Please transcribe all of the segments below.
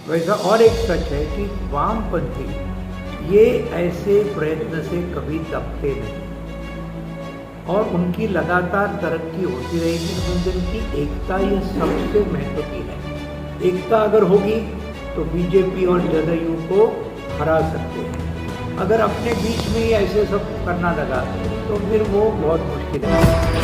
वैसा और एक सच है कि वामपंथी ये ऐसे प्रयत्न से कभी दबते नहीं और उनकी लगातार तरक्की होती रहेगी। उनकी एकता ये सबसे महत्व की है। एकता अगर होगी तो बीजेपी और जदयू को हरा सकते हैं। अगर अपने बीच में ही ऐसे सब करना लगा तो फिर वो बहुत मुश्किल है।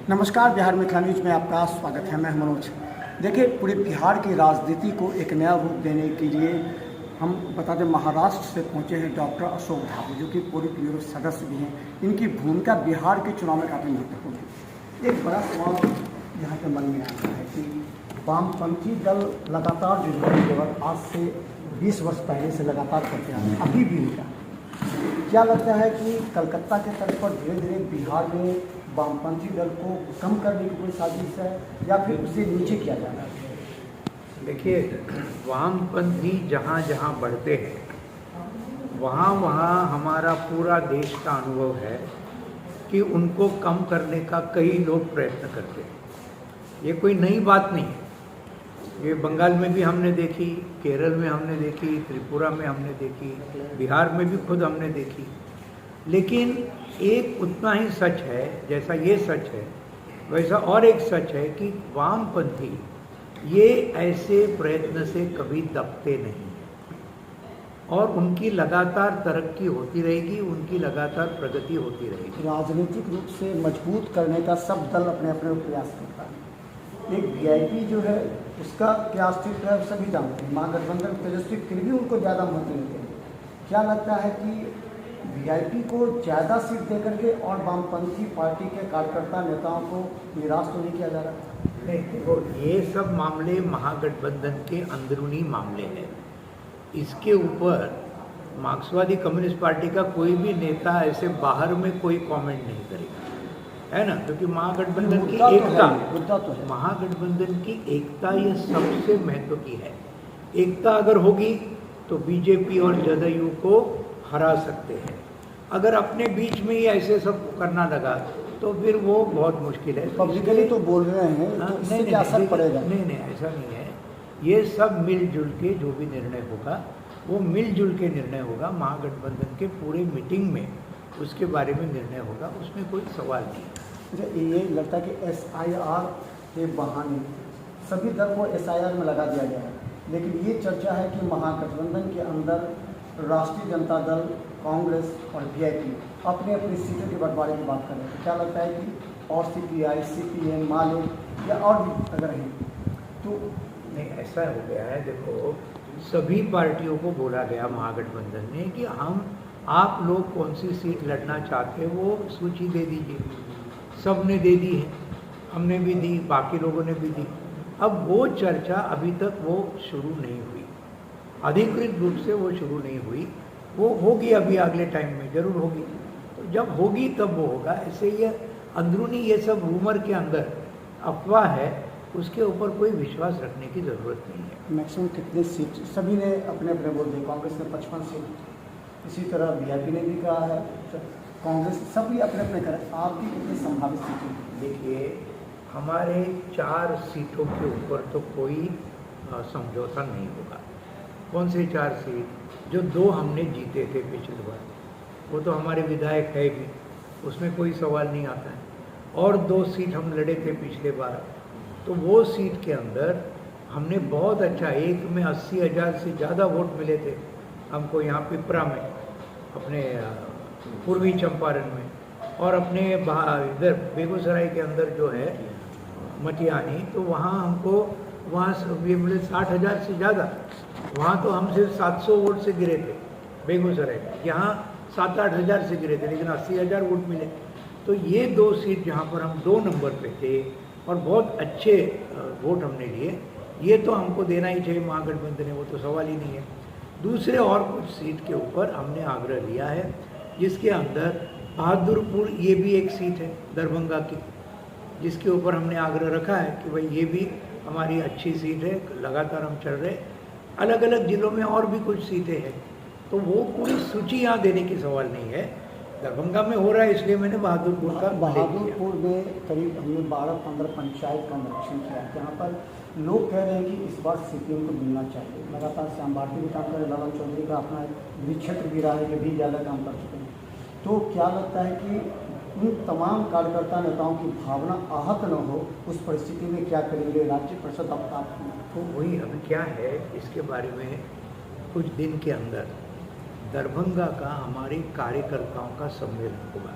नमस्कार, बिहार मिथिला न्यूज में आपका स्वागत है। मैं मनोज। देखिए, पूरे बिहार की राजनीति को एक नया रूप देने के लिए हम बता दें महाराष्ट्र से पहुंचे हैं डॉक्टर अशोक ढाबू, जो कि पोलिट ब्यूरो सदस्य भी हैं। इनकी भूमिका बिहार के चुनाव में काफ़ी महत्वपूर्ण है। एक बड़ा सवाल यहाँ पे मन में आता है कि वामपंथी दल लगातार जो है केवल आज से 20 वर्ष पहले से लगातार करते आ रहे हैं, अभी भी उनका क्या लगता है कि कलकत्ता के तर्ज पर धीरे धीरे बिहार में वामपंथी दल को कम करने की कोई साजिश है या फिर उसे नीचे किया जा रहा है? देखिए, वामपंथी जहाँ जहाँ बढ़ते हैं वहाँ वहाँ हमारा पूरा देश का अनुभव है कि उनको कम करने का कई लोग प्रयत्न करते हैं। ये कोई नई बात नहीं है। ये बंगाल में भी हमने देखी, केरल में हमने देखी, त्रिपुरा में हमने देखी, बिहार में भी खुद हमने देखी। लेकिन एक उतना ही सच है, जैसा ये सच है वैसा और एक सच है कि वामपंथी ये ऐसे प्रयत्न से कभी दबते नहीं और उनकी लगातार तरक्की होती रहेगी, उनकी लगातार प्रगति होती रहेगी। राजनीतिक रूप से मजबूत करने का सब दल अपने अपने प्रयास करता है। एक वीआईपी जो है उसका क्या अस्तित्व है सभी जानते हैं। महागठबंधन तेजस्वी फिर भी उनको ज़्यादा महत्व देते हैं। क्या लगता है कि वीआईपी को ज़्यादा सीट देकर के और वामपंथी पार्टी के कार्यकर्ता नेताओं को निराश तो नहीं किया जा रहा? नहीं, देखो, ये सब मामले महागठबंधन के अंदरूनी मामले हैं। इसके ऊपर मार्क्सवादी कम्युनिस्ट पार्टी का कोई भी नेता ऐसे बाहर में कोई कमेंट नहीं करेगा, है ना, क्योंकि महागठबंधन की एकता तो है। महागठबंधन की एकता ये सबसे महत्व की है। एकता अगर होगी तो बीजेपी और जदयू को हरा सकते हैं। अगर अपने बीच में ही ऐसे सब करना लगा तो फिर वो बहुत मुश्किल है। पब्लिकली तो बोल रहे हैं, तो इससे क्या असर पड़ेगा? नहीं, ऐसा नहीं है। ये सब मिलजुल के जो भी निर्णय होगा वो मिलजुल के निर्णय होगा। महागठबंधन के पूरे मीटिंग में उसके बारे में निर्णय होगा, उसमें कोई सवाल नहीं है। ये लगता है कि SIR के बहाने सभी दल को SIR में लगा दिया गया है, लेकिन ये चर्चा है कि महागठबंधन के अंदर राष्ट्रीय जनता दल, कांग्रेस और वीआईपी अपने अपनी सीटों के बंटवारे की बात कर रहे हैं। क्या लगता है कि और CPI, CPM, माले या और भी अगर हैं तो? नहीं, ऐसा हो गया है। देखो, सभी पार्टियों को बोला गया महागठबंधन ने कि आप लोग कौन सी सीट लड़ना चाहते हैं वो सूची दे दीजिए। सब ने दे दी है, हमने भी दी, बाकी लोगों ने भी दी। अब वो चर्चा अभी तक वो शुरू नहीं हुई, अधिकृत रूप से वो शुरू नहीं हुई। वो होगी अभी अगले टाइम में ज़रूर होगी। तो जब होगी तब वो होगा। ऐसे ये अंदरूनी ये सब रूमर के अंदर अफवाह है, उसके ऊपर कोई विश्वास रखने की ज़रूरत नहीं है। मैक्सिमम कितने सीट सभी ने अपने अपने बोल दिए। कांग्रेस ने 55 सीट, इसी तरह वीआईपी ने भी कहा है, कांग्रेस सभी अपने अपने करें। आपकी कितनी संभावित सीटें? देखिए, हमारे 4 सीटों के ऊपर तो कोई समझौता नहीं होगा। कौन से 4 सीट? जो 2 हमने जीते थे पिछली बार, वो तो हमारे विधायक है भी, उसमें कोई सवाल नहीं आता है। और 2 सीट हम लड़े थे पिछले बार, तो वो सीट के अंदर हमने बहुत अच्छा, एक में 80,000 से ज़्यादा वोट मिले थे हमको, यहाँ पिपरा में, अपने पूर्वी चंपारण में, और अपने इधर बेगूसराय के अंदर जो है मटियानी, तो वहाँ हमको ये मिले 60,000 से ज़्यादा। वहाँ तो हम सिर्फ 700 वोट से गिरे थे बेगूसराय, यहाँ 7-8 हज़ार से गिरे थे, लेकिन 80,000 वोट मिले। तो ये 2 सीट जहाँ पर हम 2 नंबर पे थे और बहुत अच्छे वोट हमने लिए, ये तो हमको देना ही चाहिए महागठबंधन ने, वो तो सवाल ही नहीं है। दूसरे और कुछ सीट के ऊपर हमने आग्रह लिया है, जिसके अंदर बहादुरपुर ये भी एक सीट है दरभंगा की, जिसके ऊपर हमने आग्रह रखा है कि भाई ये भी हमारी अच्छी सीट है, लगातार हम चल रहे। अलग अलग ज़िलों में और भी कुछ सीटें हैं, तो वो पूरी सूची यहाँ देने की सवाल नहीं है। दरभंगा में हो रहा है, इसलिए मैंने बहादुरपुर का उल्लेख किया। बहादुरपुर में करीब हमने 12-15 पंचायत का निरीक्षण किया, जहाँ पर लोग कह रहे हैं कि इस बार सीपीएम को मिलना चाहिए। लगातार श्याम भारती भी काम कर रहे, ललन चौधरी का अपना भी क्षेत्र भी रहा है कि भी ज़्यादा काम कर चुके हैं। तो क्या लगता है कि उन तमाम कार्यकर्ता नेताओं की भावना आहत न हो, उस परिस्थिति में क्या करेंगे राज्य परिषद अवताप? तो वही अभी क्या है, इसके बारे में कुछ दिन के अंदर दरभंगा का हमारे कार्यकर्ताओं का सम्मेलन होगा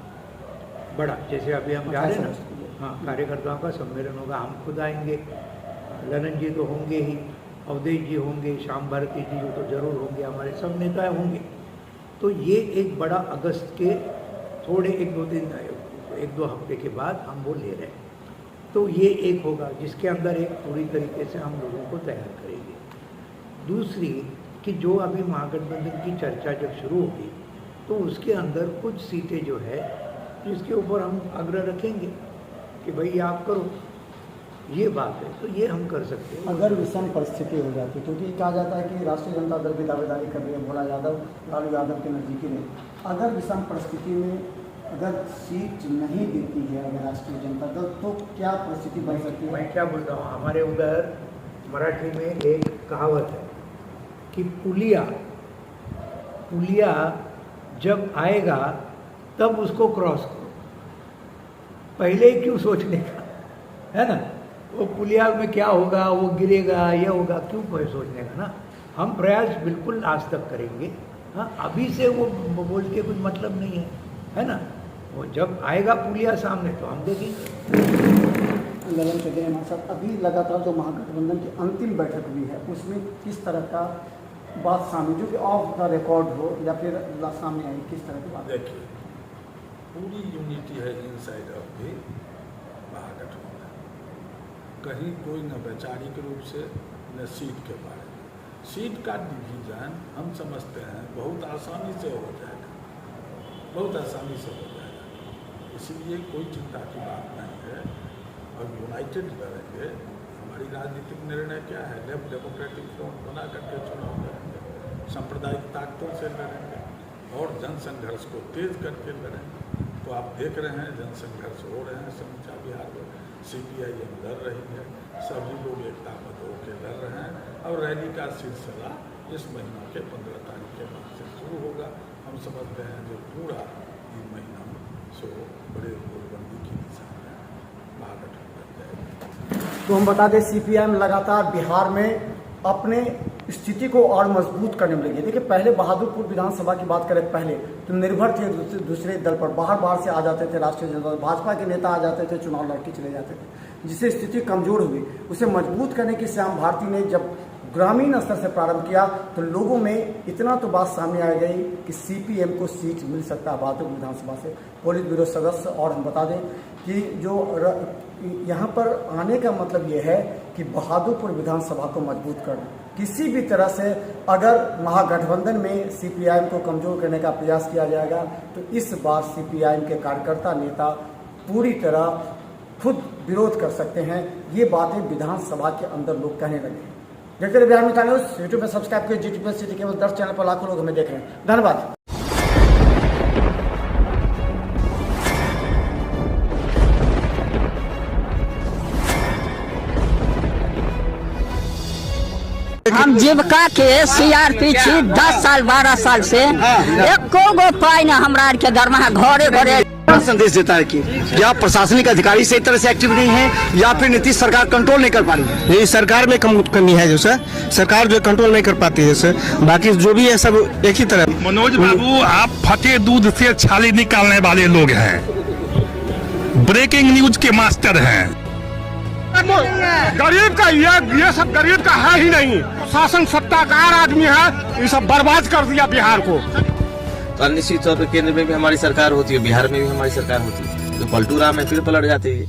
बड़ा, जैसे अभी हम जा रहे हैं ना, हाँ, कार्यकर्ताओं का सम्मेलन होगा। हम खुद आएंगे, ललन जी तो होंगे ही, अवधेश जी होंगे, श्याम भारती जी तो जरूर होंगे, हमारे सब नेता होंगे। तो ये एक बड़ा अगस्त के थोड़े एक दो हफ्ते के बाद हम वो ले रहे हैं। तो ये एक होगा जिसके अंदर एक पूरी तरीके से हम लोगों को तैयार करेंगे। दूसरी कि जो अभी महागठबंधन की चर्चा जब शुरू होगी तो उसके अंदर कुछ सीटें जो है जिसके ऊपर हम आग्रह रखेंगे कि भाई आप करो, ये बात है, तो ये हम कर सकते हैं। अगर विषम परिस्थिति हो जाती, क्योंकि कहा जाता है कि राष्ट्रीय जनता दल की दावेदारी कर रही है, भोला यादव लालू यादव के नज़दीकी में, अगर विषम परिस्थिति में अगर सीट नहीं देती है अगर राष्ट्रीय जनता दल, तो क्या परिस्थिति बन सकती है? मैं क्या बोल रहा हूँ, हमारे उधर मराठी में एक कहावत है कि पुलिया जब आएगा तब उसको क्रॉस करो, पहले ही क्यों सोचने का, है ना। वो पुलिया में क्या होगा, वो गिरेगा, ये होगा, क्यों कोई सोचने का ना। हम प्रयास बिल्कुल आज तक करेंगे, हाँ, अभी से वो बोल के कुछ मतलब नहीं है ना। वो जब आएगा पुलिया सामने तो हम देखेंगे। ललन चौधरी हमारे साथ, अभी लगातार जो महागठबंधन की अंतिम बैठक हुई है उसमें किस तरह का बात सामने, जो कि ऑफ द रिकॉर्ड हो या फिर सामने आई, किस तरह की बात? देखिए, पूरी यूनिटी है इनसाइड ऑफ द महागठबंधन। कहीं कोई न वैचारिक रूप से न सीट के बारे में। सीट का डिवीजन हम समझते हैं बहुत आसानी से हो जाएगा, बहुत आसानी से हो जाएगा, इसीलिए कोई चिंता की बात नहीं है। और यूनाइटेड रहेंगे। हमारी राजनीतिक निर्णय क्या है, लेफ्ट डेमोक्रेटिक फ्रंट बना करके चुनाव लड़ेंगे, सांप्रदायिक ताकतों से लड़ेंगे और जनसंघर्ष को तेज करके लड़ेंगे। तो आप देख रहे हैं जनसंघर्ष हो रहे हैं समूचा बिहार में, CPIM लड़ रही है, सभी लोग एकताबद्ध होकर लड़ रहे हैं और रैली का सिलसिला इस महीना के 15 तारीख के बाद से शुरू होगा। हम समझते हैं जो पूरा ये महीना सो बड़े गोलबंदी की दिशा में महागठबंधन जाएगा। तो हम बता दें CPIM लगातार बिहार में अपने स्थिति को और मजबूत करने में लगी। देखिए, पहले बहादुरपुर विधानसभा की बात करें, पहले तो निर्भर थे दूसरे दल पर, बाहर से आ जाते थे राष्ट्रीय जनता दल, भाजपा के नेता आ जाते थे, चुनाव लड़के चले जाते थे, जिससे स्थिति कमजोर हुई। उसे मजबूत करने की श्याम भारती ने जब ग्रामीण स्तर से प्रारंभ किया तो लोगों में इतना तो बात सामने आ गई कि CPM को सीट मिल सकता है बहादुरपुर विधानसभा से, पोलित ब्यूरो सदस्य। और हम बता दें कि जो यहाँ पर आने का मतलब ये है कि बहादुरपुर विधानसभा को मजबूत करना, किसी भी तरह से अगर महागठबंधन में CPIM को कमजोर करने का प्रयास किया जाएगा तो इस बार CPIM के कार्यकर्ता नेता पूरी तरह खुद विरोध कर सकते हैं। ये बातें विधानसभा के अंदर लोग कहने लगे हैं। देखते रहिए बिहार मित्र न्यूज़, यूट्यूब में सब्सक्राइब कीजिए, GTPL सिटी केवल 10 चैनल पर लाखों लोग हमें देख रहे हैं। धन्यवाद। हम जीविका के CRP छी 10 साल 12 साल से, एको गो पाई न हमरा के दरमाहा घरे घरे। संदेश देता है कि या प्रशासनिक अधिकारी सही तरह से एक्टिव नहीं है या फिर नीतीश सरकार कंट्रोल नहीं कर पा रही है। ये सरकार में कमी है जो सर, सरकार जो कंट्रोल नहीं कर पाती है सर, बाकी जो भी है सब एक ही तरह। मनोज बाबू, आप फटे दूध से छाली निकालने वाले लोग हैं, ब्रेकिंग न्यूज के मास्टर हैं। गरीब का ये सब गरीब का है ही नहीं, शासन सत्ताकार आदमी है, ये सब बर्बाद कर दिया बिहार को। तो निश्चित तौर पर केंद्र में भी हमारी सरकार होती है, बिहार में भी हमारी सरकार होती है, तो पलटू राम है फिर पलट जाती है।